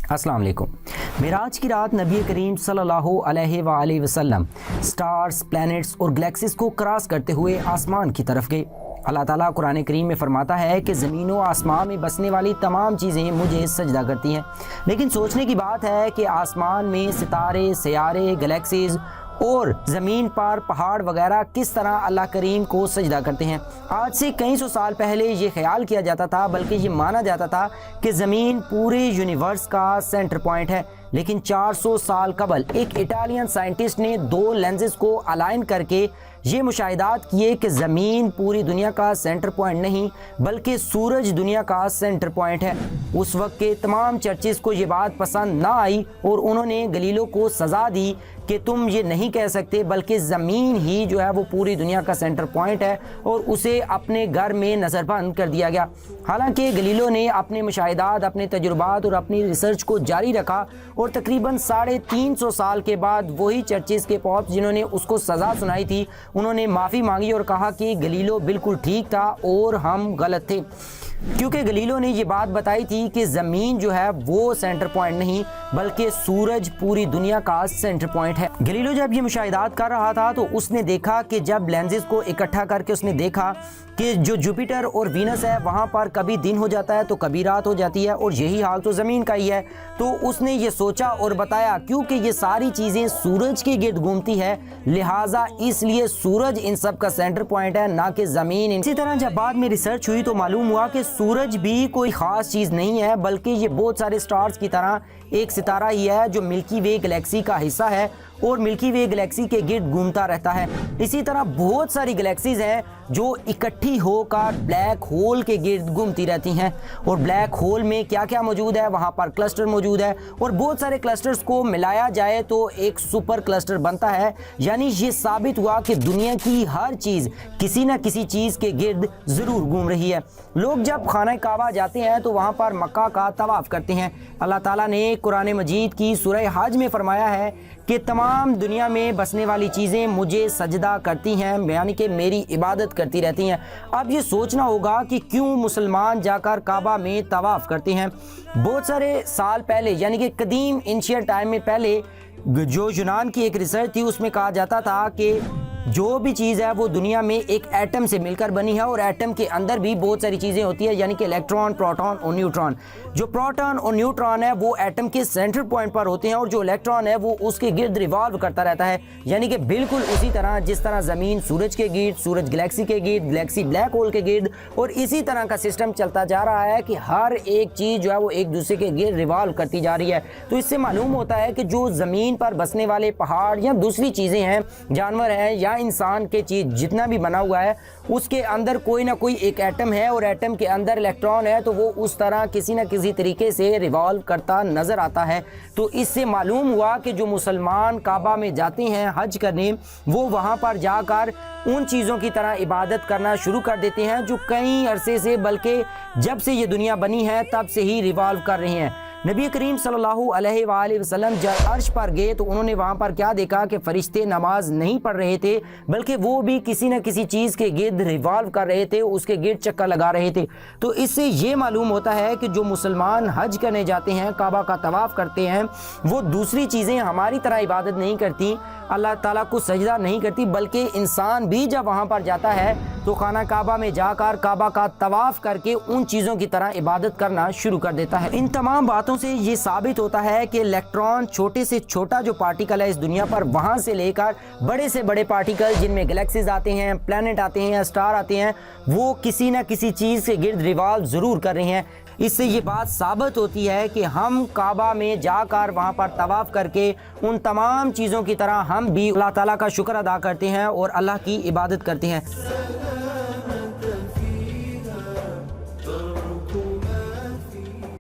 अस्सलाम वालेकुम। मेराज की रात नबी करीम सल्लल्लाहु अलैहि वआलैहि वसल्लम स्टार्स, प्लैनेट्स और गैलेक्सीज को क्रॉस करते हुए आसमान की तरफ गए। अल्लाह ताला कुरान करीम में फरमाता है कि ज़मीन व आसमान में बसने वाली तमाम चीज़ें मुझे सजदा करती हैं। लेकिन सोचने की बात है कि आसमान में सितारे, सयारे, गैलेक्सीज और ज़मीन पर पहाड़ वगैरह किस तरह अल्लाह करीम को सजदा करते हैं। आज से कई सौ साल पहले ये ख्याल किया जाता था, बल्कि ये माना जाता था कि ज़मीन पूरे यूनिवर्स का सेंटर पॉइंट है। लेकिन 400 साल कबल एक इटालियन साइंटिस्ट ने दो लेंसेज को अलाइन करके ये मुशाहिदात किए कि ज़मीन पूरी दुनिया का सेंटर पॉइंट नहीं बल्कि सूरज दुनिया का सेंटर पॉइंट है। उस वक्त के तमाम चर्चिस को ये बात पसंद ना आई और उन्होंने गलीलो को सज़ा दी कि तुम ये नहीं कह सकते, बल्कि ज़मीन ही जो है वो पूरी दुनिया का सेंटर पॉइंट है, और उसे अपने घर में नज़रबंद कर दिया गया। हालांकि गलीलो ने अपने मुशाहिदात, अपने तजुर्बात और अपनी रिसर्च को जारी रखा और तकरीबन 350 साल के बाद वही चर्चिस के पॉप्स जिन्होंने उसको सज़ा सुनाई थी, उन्होंने माफ़ी मांगी और कहा कि गलीलो बिल्कुल ठीक था और हम गलत थे, क्योंकि गलीलो ने ये बात बताई थी कि ज़मीन जो है वो सेंटर पॉइंट नहीं बल्कि सूरज पूरी दुनिया का सेंटर पॉइंट है। गलीलो जब ये मुशाहिदात कर रहा था तो उसने देखा कि जब लेंसेज को इकट्ठा करके उसने देखा कि जो जुपिटर और वीनस है वहाँ पर कभी दिन हो जाता है तो कभी रात हो जाती है, और यही हाल तो ज़मीन का ही है। तो उसने ये सोचा और बताया क्योंकि ये सारी चीज़ें सूरज के गिर्द घूमती है, लिहाजा इसलिए सूरज इन सब का सेंटर पॉइंट है, ना कि ज़मीन। इसी तरह जब बाद में रिसर्च हुई तो मालूम हुआ कि सूरज भी कोई ख़ास चीज़ नहीं है, बल्कि ये बहुत सारे स्टार्स की तरह एक सितारा ही है जो मिल्की वे गैलेक्सी का हिस्सा है और मिल्की वे गैलेक्सी के गिर्द घूमता रहता है। इसी तरह बहुत सारी गैलेक्सीज हैं जो इकट्ठी होकर ब्लैक होल के गिर्द घूमती रहती हैं, और ब्लैक होल में क्या क्या मौजूद है, वहाँ पर क्लस्टर मौजूद है, और बहुत सारे क्लस्टर्स को मिलाया जाए तो एक सुपर क्लस्टर बनता है। यानी ये साबित हुआ कि दुनिया की हर चीज़ किसी न किसी चीज़ के गिर्द ज़रूर घूम रही है। लोग जब खाना काबा जाते हैं तो वहाँ पर मक्का का तवाफ़ करते हैं। अल्लाह ताला ने कुरान मजीद की सूरह हज में फरमाया है कि तमाम दुनिया में बसने वाली चीज़ें मुझे सजदा करती हैं, यानी कि मेरी इबादत करती रहती हैं। अब ये सोचना होगा कि क्यों मुसलमान जाकर काबा में तवाफ़ करते हैं। बहुत सारे साल पहले, यानी कि कदीम एंशिएंट टाइम में पहले जो यूनान की एक रिसर्च थी उसमें कहा जाता था कि जो भी चीज़ है वो दुनिया में एक एटम से मिलकर बनी है, और एटम के अंदर भी बहुत सारी चीज़ें होती है, यानी कि इलेक्ट्रॉन, प्रोटॉन और न्यूट्रॉन। जो प्रोटॉन और न्यूट्रॉन है वो एटम के सेंटर पॉइंट पर होते हैं, और जो इलेक्ट्रॉन है वो उसके गिर्द रिवॉल्व करता रहता है। यानी कि बिल्कुल उसी तरह जिस तरह ज़मीन सूरज के गिर्द, सूरज गैलेक्सी के गिर्द, गैलेक्सी ब्लैक होल के गिर्द, और इसी तरह का सिस्टम चलता जा रहा है कि हर एक चीज़ जो है वो एक दूसरे के गिर्द रिवॉल्व करती जा रही है। तो इससे मालूम होता है कि जो ज़मीन पर बसने वाले पहाड़ या दूसरी चीज़ें हैं, जानवर हैं या इंसान के चीज़ जितना भी बना हुआ है, उसके अंदर कोई ना कोई एक एटम है, और एटम के अंदर इलेक्ट्रॉन है, तो वो उस तरह किसी न किसी तरीके से रिवॉल्व करता नज़र आता है। तो इससे मालूम हुआ कि जो मुसलमान काबा में जाते हैं हज करने, वो वहाँ पर जाकर उन चीज़ों की तरह इबादत करना शुरू कर देते हैं जो कई अरसे से, बल्कि जब से ये दुनिया बनी है तब से ही रिवॉल्व कर रही हैं। नबी करीम सल्लल्लाहु अलैहि वसल्लम जब अर्श पर गए तो उन्होंने वहाँ पर क्या देखा कि फरिश्ते नमाज नहीं पढ़ रहे थे, बल्कि वो भी किसी न किसी चीज़ के गिर्द रिवॉल्व कर रहे थे, उसके गिर्द चक्कर लगा रहे थे। तो इससे ये मालूम होता है कि जो मुसलमान हज करने जाते हैं, काबा का तवाफ़ करते हैं, वो दूसरी चीज़ें हमारी तरह इबादत नहीं करती, अल्लाह ताला को सजदा नहीं करती, बल्कि इंसान भी जब वहाँ पर जाता है तो खाना काबा में जाकर काबा का तवाफ़ करके उन चीज़ों की तरह इबादत करना शुरू कर देता है। इन तमाम बातों से ये साबित होता है कि इलेक्ट्रॉन छोटे से छोटा जो पार्टिकल है इस दुनिया पर, वहाँ से लेकर बड़े से बड़े पार्टिकल जिनमें गैलेक्सीज आते हैं, प्लैनेट आते हैं या स्टार आते हैं, वो किसी न किसी चीज़ के गिर्द रिवॉल्व ज़रूर कर रहे हैं। इससे ये बात साबित होती है कि हम काबा में जाकर वहाँ पर तवाफ़ करके उन तमाम चीज़ों की तरह हम भी अल्लाह ताला का शुक्र अदा करते हैं और अल्लाह की इबादत करते हैं।